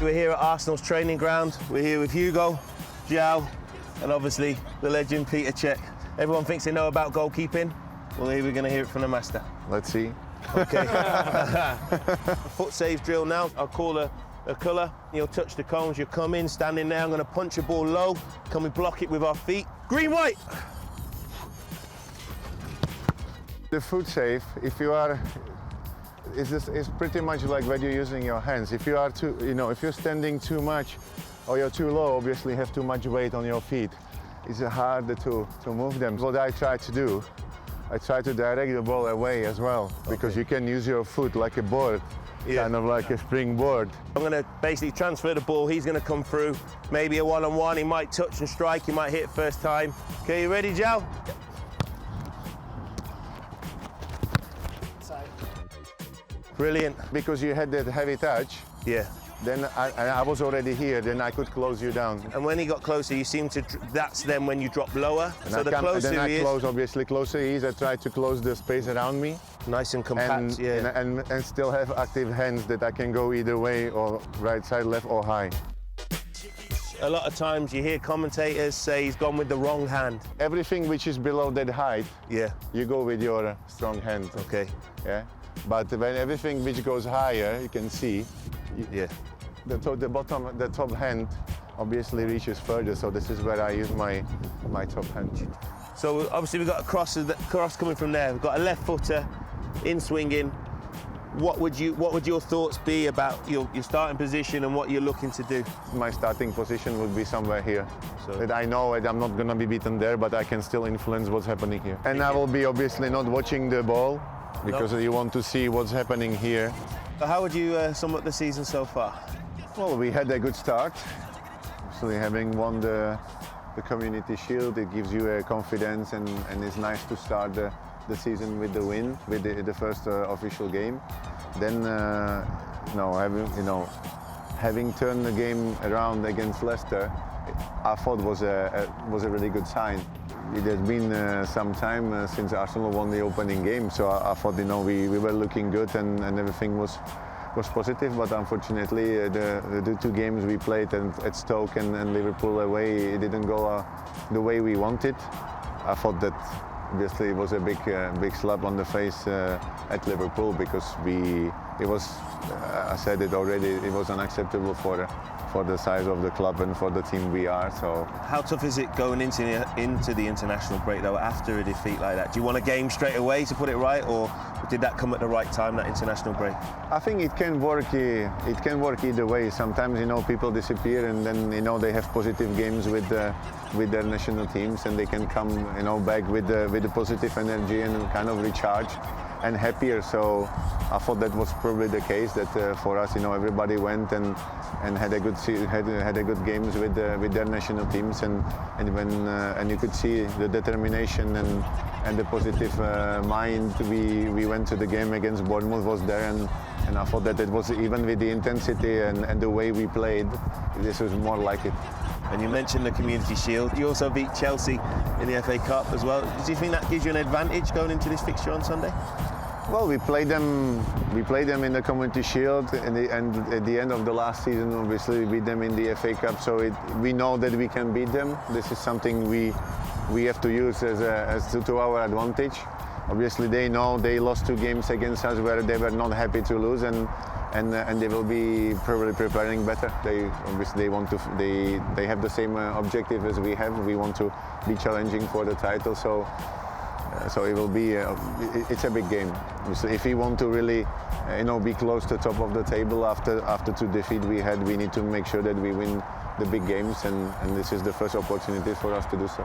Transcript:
We're here at Arsenal's training ground. We're here with Hugo, João, and obviously the legend Petr Cech. Everyone thinks they know about goalkeeping. Well, here we're going to hear it from the master. Let's see. Okay. Foot save drill now. I'll call a colour. You'll touch the cones. You'll come in, standing there. I'm going to punch a ball low. Can we block it with our feet? Green, white. The foot save, if you are, is pretty much like when you're using your hands. If you are too, if you're standing too much or you're too low, obviously you have too much weight on your feet. It's harder to move them. What I try to do, I try to direct the ball away as well, because you can use your foot like a board, kind of like a springboard. I'm going to basically transfer the ball. He's going to come through, maybe a one-on-one. He might touch and strike. He might hit it first time. Okay, you ready, João? Brilliant. Because you had that heavy touch. Yeah. Then I was already here, then I could close you down. And when he got closer, you seemed to, that's then when you drop lower. And so the closer then he is. Obviously closer he is, I try to close the space around me. Nice and compact, and still have active hands that I can go either way, or right side, left or high. A lot of times you hear commentators say he's gone with the wrong hand. Everything which is below that height, you go with your strong hand. Okay. Yeah. But when everything which goes higher, you can see, the top hand obviously reaches further. So this is where I use my top hand. So obviously we've got a cross coming from there. We've got a left footer in swinging. What would your thoughts be about your starting position and what you're looking to do? My starting position would be somewhere here. So that I know I'm not going to be beaten there, but I can still influence what's happening here. And I will be obviously not watching the ball, because you want to see what's happening here. So how would you sum up the season so far? Well, we had a good start. Actually, having won the Community Shield, it gives you a confidence, and it's nice to start the season with the win, with the first official game. Then, having turned the game around against Leicester, I thought was a really good sign. It has been some time since Arsenal won the opening game, so I thought we were looking good and everything was positive. But unfortunately, the two games we played at Stoke and Liverpool away, it didn't go the way we wanted. I thought that obviously it was a big slap on the face at Liverpool, because it was, I said it already, it was unacceptable for the size of the club and for the team we are. So how tough is it going into the international break though, after a defeat like that? Do you want a game straight away to put it right, or did that come at the right time, that international break? I think it can work. It can work either way. Sometimes people disappear, and then they have positive games with their national teams, and they can come back with the positive energy and kind of recharge and happier. So I thought that was probably the case, that for us, everybody went and had a good games with their national teams, and you could see the determination and the positive mind we went to the game against Bournemouth was there, and I thought that it was, even with the intensity and the way we played, this was more like it. And you mentioned the Community Shield. You also beat Chelsea in the FA Cup as well. Do you think that gives you an advantage going into this fixture on Sunday? Well, we played them in the Community Shield, and at the end of the last season, obviously, we beat them in the FA Cup. So we know that we can beat them. This is something we have to use to our advantage. Obviously, they know they lost 2 games against us where they were not happy to lose, and they will be probably preparing better. They have the same objective as we have. We want to be challenging for the title. So it will be it's a big game. If we want to really be close to the top of the table after 2 defeats we had, we need to make sure that we win the big games, and this is the first opportunity for us to do so.